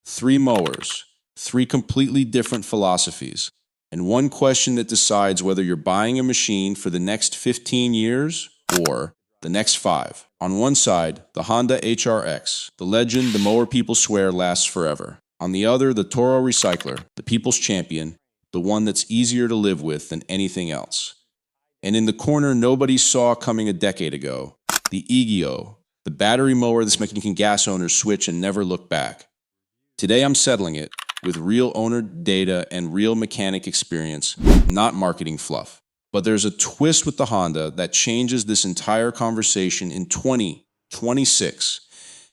Three mowers, three completely different philosophies, and one question that decides whether you're buying a machine for the next 15 years or the next 5. On one side, the Honda HRX, the legend the mower people swear lasts forever. On the other, the Toro Recycler, the people's champion, the one that's easier to live with than anything else. And in the corner nobody saw coming a decade ago, the EGO, the battery mower that's making gas owners switch and never look back. Today I'm settling it with real owner data and real mechanic experience, not marketing fluff. But there's a twist with the Honda that changes this entire conversation in 2026.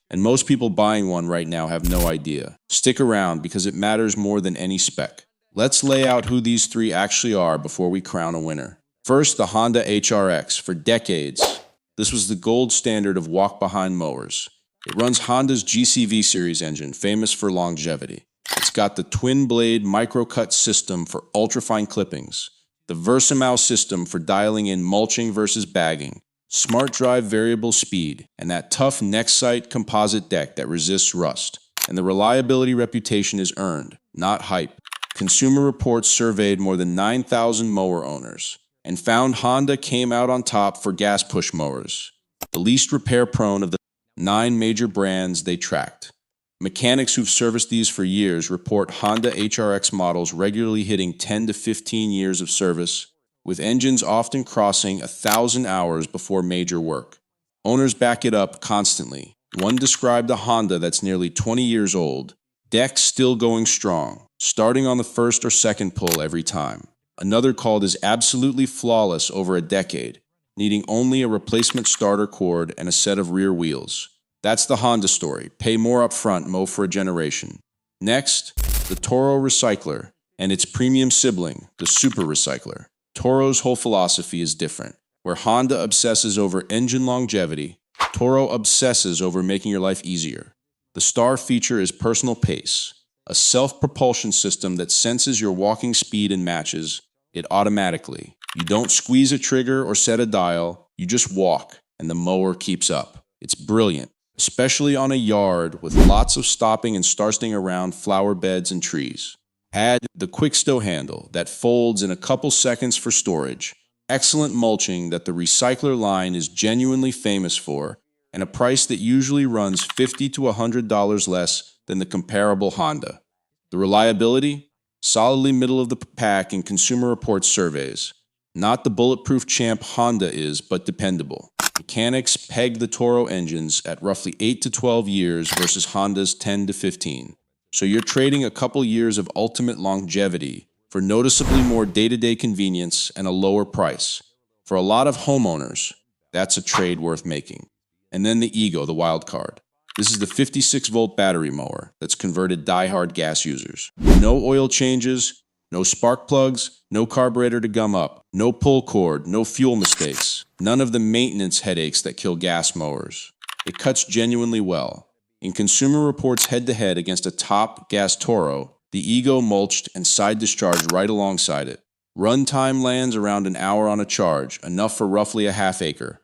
And most people buying one right now have no idea. Stick around because it matters more than any spec. Let's lay out who these three actually are before we crown a winner. First, the Honda HRX. For decades, this was the gold standard of walk-behind mowers. It runs Honda's GCV series engine, famous for longevity. It's got the twin-blade micro-cut system for ultrafine clippings, the Versamow system for dialing in mulching versus bagging, smart drive variable speed, and that tough neck-sight composite deck that resists rust. And the reliability reputation is earned, not hype. Consumer Reports surveyed more than 9,000 mower owners and found Honda came out on top for gas push mowers, the least repair-prone of the 9 major brands they tracked. Mechanics who've serviced these for years report Honda HRX models regularly hitting 10 to 15 years of service, with engines often crossing 1,000 hours before major work. Owners back it up constantly. One described a Honda that's nearly 20 years old, deck still going strong, starting on the first or second pull every time. Another called is absolutely flawless over a decade, needing only a replacement starter cord and a set of rear wheels. That's the Honda story. Pay more upfront, mow for a generation. Next, the Toro Recycler and its premium sibling, the Super Recycler. Toro's whole philosophy is different. Where Honda obsesses over engine longevity, Toro obsesses over making your life easier. The star feature is personal pace, a self-propulsion system that senses your walking speed and matches it automatically. You don't squeeze a trigger or set a dial, you just walk, and the mower keeps up. It's brilliant, especially on a yard with lots of stopping and starting around flower beds and trees. Add the quick stow handle that folds in a couple seconds for storage, excellent mulching that the Recycler line is genuinely famous for, and a price that usually runs $50 to $100 less than the comparable Honda. The reliability? Solidly middle of the pack in Consumer Reports surveys. Not the bulletproof champ Honda is, but dependable. Mechanics peg the Toro engines at roughly 8 to 12 years versus Honda's 10 to 15. So you're trading a couple years of ultimate longevity for noticeably more day-to-day convenience and a lower price. For a lot of homeowners, that's a trade worth making. And then the EGO, the wild card. This is the 56-volt battery mower that's converted die-hard gas users. No oil changes, no spark plugs, no carburetor to gum up, no pull cord, no fuel mistakes, none of the maintenance headaches that kill gas mowers. It cuts genuinely well. In Consumer Reports head-to-head against a top gas Toro, the EGO mulched and side discharged right alongside it. Run time lands around an hour on a charge, enough for roughly a half acre.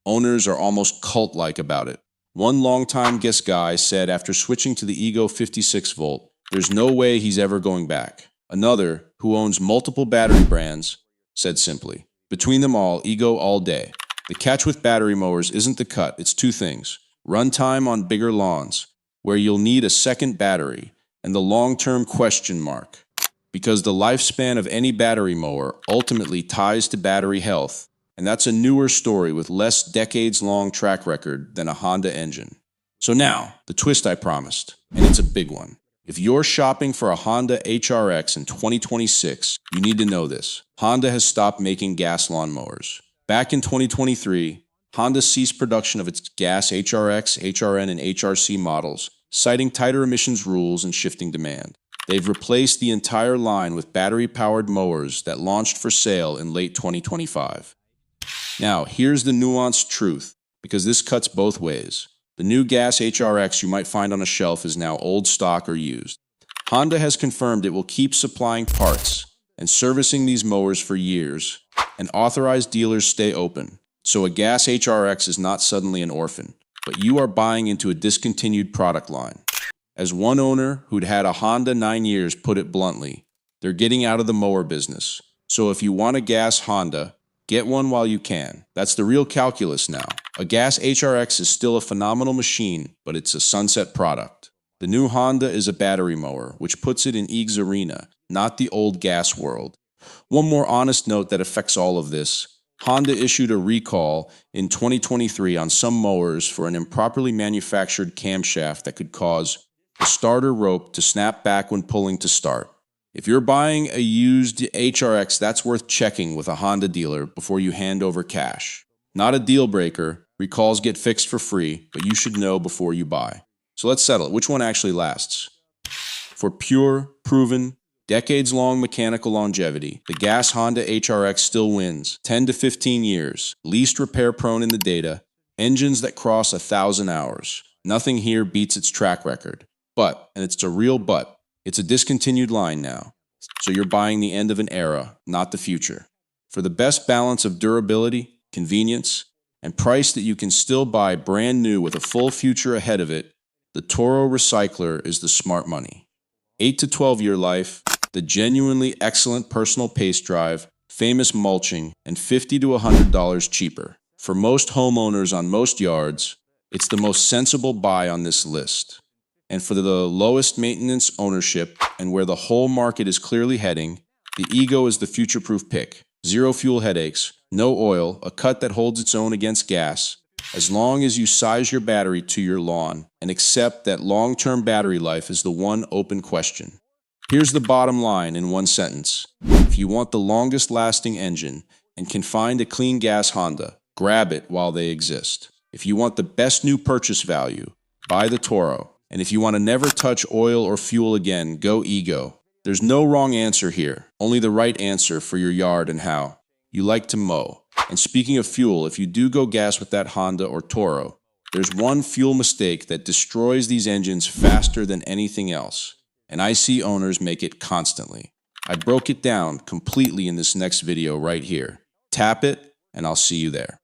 Owners are almost cult-like about it. One longtime Guess guy said after switching to the EGO 56-volt, there's no way he's ever going back. Another, who owns multiple battery brands, said simply, between them all, EGO all day. The catch with battery mowers isn't the cut, it's two things. Runtime on bigger lawns, where you'll need a second battery, and the long-term question mark. Because the lifespan of any battery mower ultimately ties to battery health, and that's a newer story with less decades-long track record than a Honda engine. So now, the twist I promised, and it's a big one. If you're shopping for a Honda HRX in 2026, you need to know this. Honda has stopped making gas lawnmowers. Back in 2023, Honda ceased production of its gas HRX, HRN, and HRC models, citing tighter emissions rules and shifting demand. They've replaced the entire line with battery-powered mowers that launched for sale in late 2025. Now, here's the nuanced truth, because this cuts both ways. The new gas HRX you might find on a shelf is now old stock or used. Honda has confirmed it will keep supplying parts and servicing these mowers for years, and authorized dealers stay open. So a gas HRX is not suddenly an orphan, but you are buying into a discontinued product line. As one owner who'd had a Honda 9 years put it bluntly, they're getting out of the mower business. So if you want a gas Honda, get one while you can. That's the real calculus now. A gas HRX is still a phenomenal machine, but it's a sunset product. The new Honda is a battery mower, which puts it in Eag's arena, not the old gas world. One more honest note that affects all of this. Honda issued a recall in 2023 on some mowers for an improperly manufactured camshaft that could cause the starter rope to snap back when pulling to start. If you're buying a used HRX, that's worth checking with a Honda dealer before you hand over cash. Not a deal breaker. Recalls get fixed for free, but you should know before you buy. So let's settle it. Which one actually lasts? For pure, proven, decades-long mechanical longevity, the gas Honda HRX still wins. 10 to 15 years, least repair-prone in the data, engines that cross 1,000 hours. Nothing here beats its track record. But, and it's a real but, it's a discontinued line now. So you're buying the end of an era, not the future. For the best balance of durability, convenience, and price that you can still buy brand new with a full future ahead of it, the Toro Recycler is the smart money. 8 to 12 year life, the genuinely excellent personal pace drive, famous mulching, and $50 to $100 cheaper. For most homeowners on most yards, it's the most sensible buy on this list. And for the lowest maintenance ownership and where the whole market is clearly heading, the Ego is the future-proof pick. Zero fuel headaches, no oil, a cut that holds its own against gas, as long as you size your battery to your lawn and accept that long-term battery life is the one open question. Here's the bottom line in one sentence. If you want the longest-lasting engine and can find a clean gas Honda, grab it while they exist. If you want the best new purchase value, buy the Toro. And if you want to never touch oil or fuel again, go Ego. There's no wrong answer here, only the right answer for your yard and how you like to mow. And speaking of fuel, if you do go gas with that Honda or Toro, there's one fuel mistake that destroys these engines faster than anything else. And I see owners make it constantly. I broke it down completely in this next video right here. Tap it, and I'll see you there.